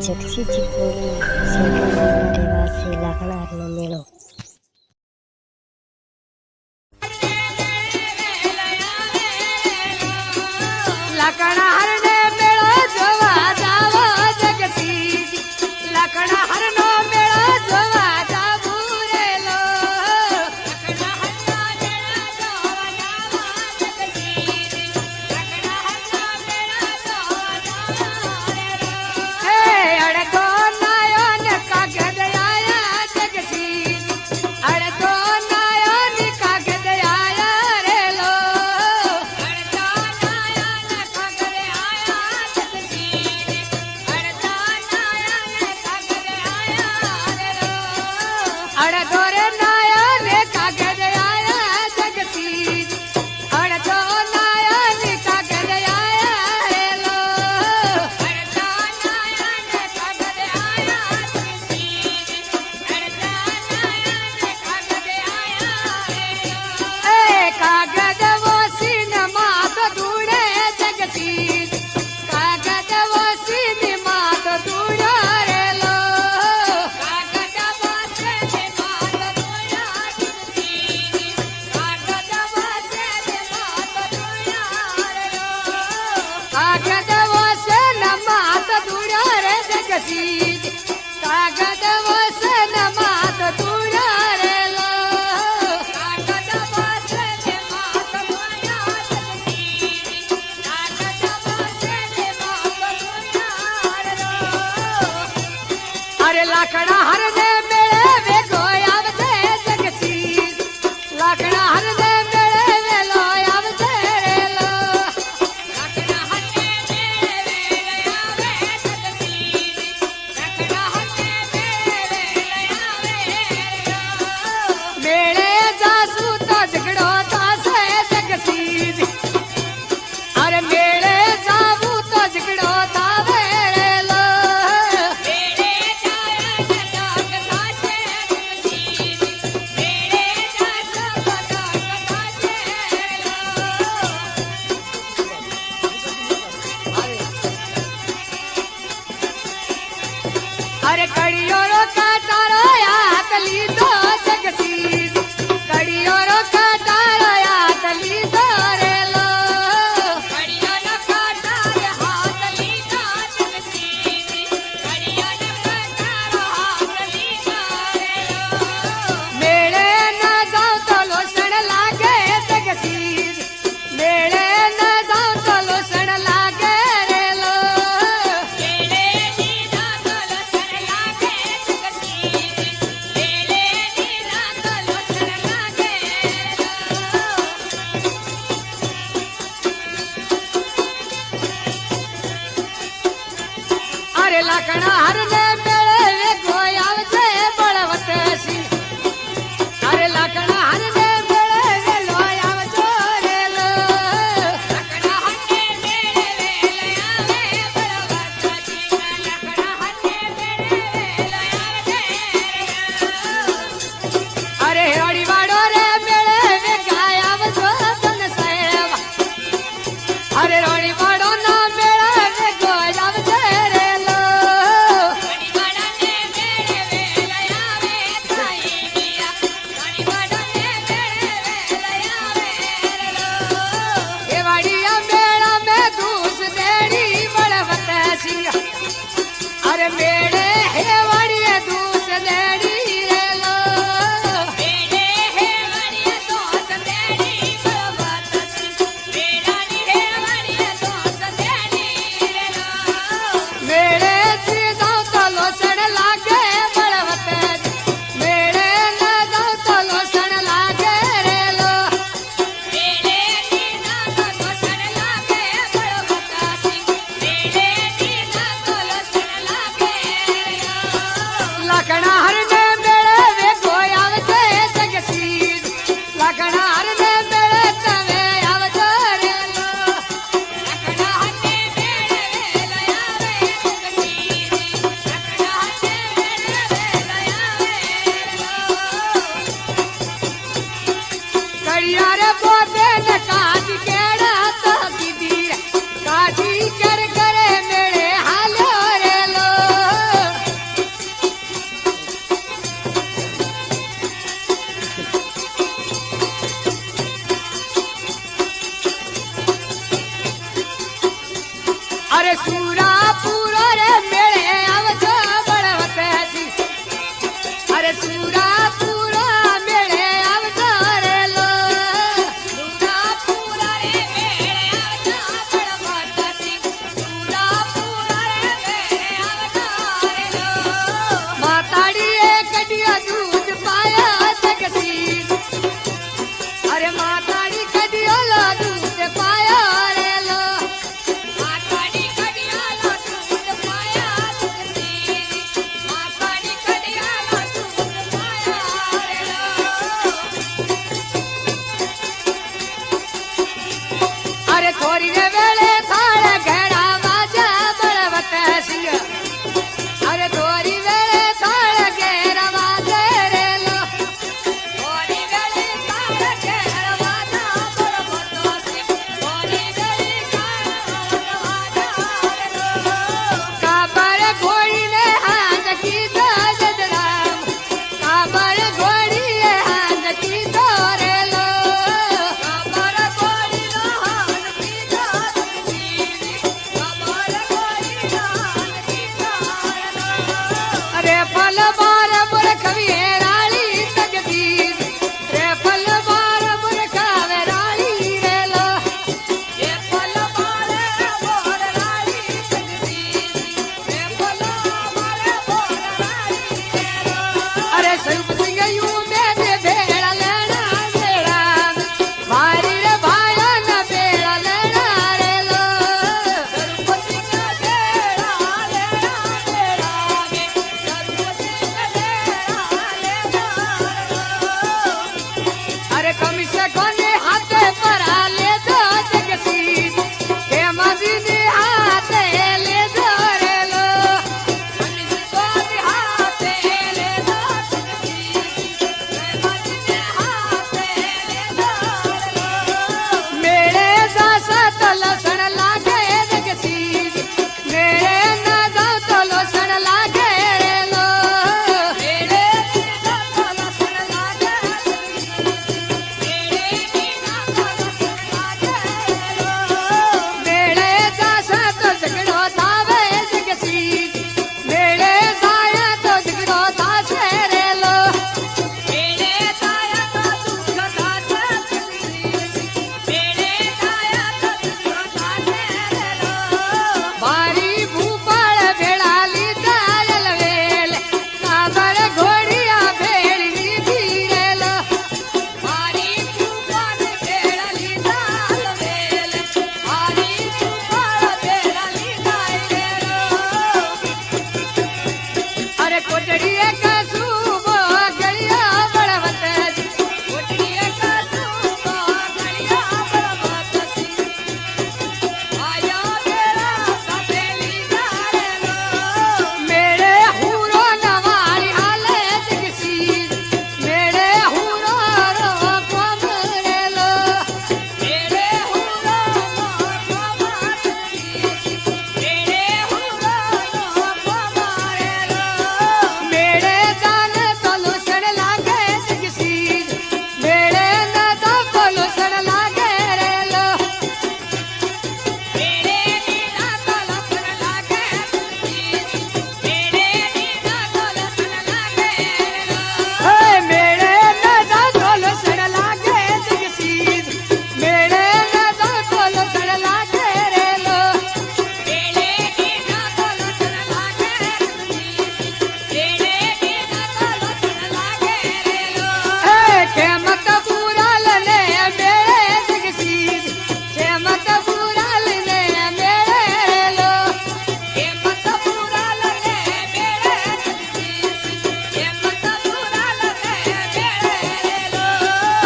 જગસીજી કોળી સોલંકીના રહેવાસી લાકડાનો મેળો લાકડા હરને મેળો જોવા જાવો જગસીજી લાકડા હરનો મેળો જોવા જાવું રેલો લાકડા હરનો મેળો જોવા જાવો જગસીજી લાકડા હરનો મેળો જોવા જાવો રેલો હે અડકો નાયો ને કાગદ આયા જગસીજી અડકો નાયો ને કાગદ આયા રેલો અડકો નાયો ને કાગદ આયા જગસીજી અડકો નાયો ને કાગદ આયા રેલો અડકો રે નાયો ને કાગદ આયા જગસીજી અડકો નાયો ને કાગદ આયા રેલો અડકો નાયો ને કાગદ આયા જગસીજી અડકો નાયો ને કાગદ આયા રેલો એ કાગદ વસીન માત ધૂળે જગસીજી કાગદ વસીન માત ધૂળો રેલો કાગદ વસીન માત ધૂળો જગસીજી કાગદ વસીન માત ધૂળો રેલો કાગદ વસીન માત ધૂળો રે જગસીજી કાગદ વસીન માત ધૂળો રેલો કાગદ વસીન માત ધૂળો જગસીજી કાગદ વસીન માત ધૂળો રેલો અરે લાકડા હરને મેળે વેગો આવશે જગસીજી લાકડા હરને મેળે વેલો આવશે રેલો લાકડા હરને મેળે વેલો આવે જગસીજી લાકડા હરને મેળે વેલો આવે રેલો મેળે જાસુ તો ઝઘડો થાશે જગસીજી અરે મેળે જાવું તો ઝઘડો થાવે રેલો મેળે જાય કટાક થાશે જગસીજી મેળે જાસો કટાક થાશે રેલો અરે કડિયોરો કાટારો હાથ લીધો જગસીજી કડિયોરો કાટારો હાથ લીધો રેલો કડિયોરો કાટારો હાથ લીધો જગસીજી કડિયોરો કાટારો હાથ લીધો રેલો મેળે ના જાવ તો લોસણ લાગે જગસીજી મેળે ના જાવ તો લોસણ લાગે રેલો મેળે ની ના તો લોસણ લાગે જગસીજી મેળે ની ના તો લોસણ લાગે રેલો અરે લાકડા હરને મેળે વેગો આવશે બળવતસિંહ અરે લાકડા હરને મેળે વેલો આવજો રેલો લાકડા હરને મેળે વેલો આવે બળવતસિંહ લાકડા હરને મેળે વેલો આવજે રેલો અરે અડીવાડો રે મેળે વેગાય આવજો તન સેવા અરે રણીવાડો ના મેળે વેગો આવજે રેલો રણીવાડાને મેળે વેલો આવે સાઈડિયા રણીવાડાને મેળે વેલો આવે રેલો એ વાડિયા મેળા મે દૂસ દેડી બળવતસિંહ અરે મેળે હે વાડિયે દૂસ દેડી રેલો મેળે હે વાડિયે દૂસ દેડી બળવતસિંહ મેળાની હે વાડિયે દૂસ દેડી રેલો મેળે થી જાવ તો લોસણ લાગે બળવતસિંહ મેળે ના જાવ તો લોસણ લાગે રેલો મેળે થી ના તો લોસણ લાગે બળવતસિંહ મેળે થી ના તો લોસણ લાગે રેલો લાકડા હરને મેળે વેગો આવશે જગસીજી લાકડા હરને મેળે તમે આવજો રેલો લાકડા હરને મેળે વેલો આવે જગસીજી અરે દોરી વેળે તાળ ઘેરવા દે રે લો દોરી વેળે તાળ ઘેરવા દા બળવતો શિવ દોરી વેળે તાળ ઘેરવા દા કાબર ઘોડીને હાથ કીધો જજરામ કાબર ઘોડીએ હાથ કીધો રે લો કાબર ઘોડીનો હાથ કીધો કાબર ઘોડીનો હાથ કીધો અરે ફલ બાર બરખ વેરાળી તકદીર રે ફલ બાર બરખ વેરાળી રે લો એ ફલ બાર બોરાળી તકદીર રે ફલ બાર બોરાળી રે લો અરે સ્વરૂપ સિંહ યુ મે ભેળા લેણા ભેળા મારી રે ભાયા ના ભેળા લેણા રે લો સ્વરૂપ સિંહ ભેળા લેણા ભેળા મે સ્વરૂપ સિંહ ભેળા લેણા અરે કમિશે કોને હાથે પરા લેજો જગસીર કે માજીને હાથે લેજો રે લો કમિશે કોને હાથે લેજો જગસીર કે માજીને હાથે લેજો રે લો મેળે જાસા તો લસણ લાગે જગસીર મેળે ના જાવ તો લસણ લાગે રે લો મેળે ના જાવ તો લસણ લાગે મેળે જાસા તો ઝઘડો થાવે જગસીર મેળે જાયા તો ઝઘડો થાશે રે લો મેળે જાયા તો ઝઘડો થાશે મેળે જાયા તો ઝઘડો થાશે રે લો મારી ભૂપાળ ભેળા લીધા લલવેલ કાબર ઘોડિયા ભેળી લીધી રે લો મારી ભૂપાળ ભેળા લીધા લલવેલ મારી ભૂપાળ ભેળા લીધા રે લો અરે કોટડીએ કસુબો ગળ્યા બળવત કોટડીએ કસુબો ગળ્યા બળવત આયા ભેળા સાથે લીધા રે લો મેળે હુરો નવાળી હાલે જગસીર મેળે હુરો રો કોમ રે લો મેળે હુરો રો કોમ મેળે હુરો રો કોમ રે લો મેળે જાન તો લસણ લાગે જગસીર મેળે ના તો લસણ લાગે રે લો મેળે ના તો લસણ લાગે મેળે ના તો લસણ લાગે રે લો હે મેળે ના તો લસણ લાગે જગસીર મેળે ના તો લસણ લાગે રે લો મેળે ના તો લસણ લાગે મેળે ના તો લસણ લાગે રે લો હે કેમત પુરાલ ને મેળે જગસીર કેમત પુરાલ ને મેળે રે લો કેમત પુરાલ ને મેળે જગસીર કેમત પુરાલ ને મેળે રે લો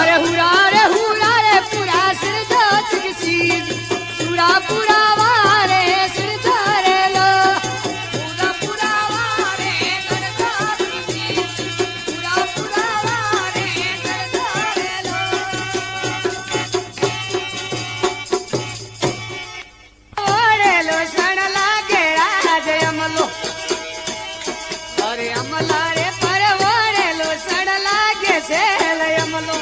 અરે હુરા રે પુરા સિર જો જગસીર સુરા પુરા વારે સિર જો રે લો પુરા પુરા વારે ગણતો જગસીર પુરા પુરા વારે ગણતો રે લો ઓરેલો સણ લાગે રાજ અમલો અરે અમલા રે પર ઓરેલો સણ લાગે છે અમલો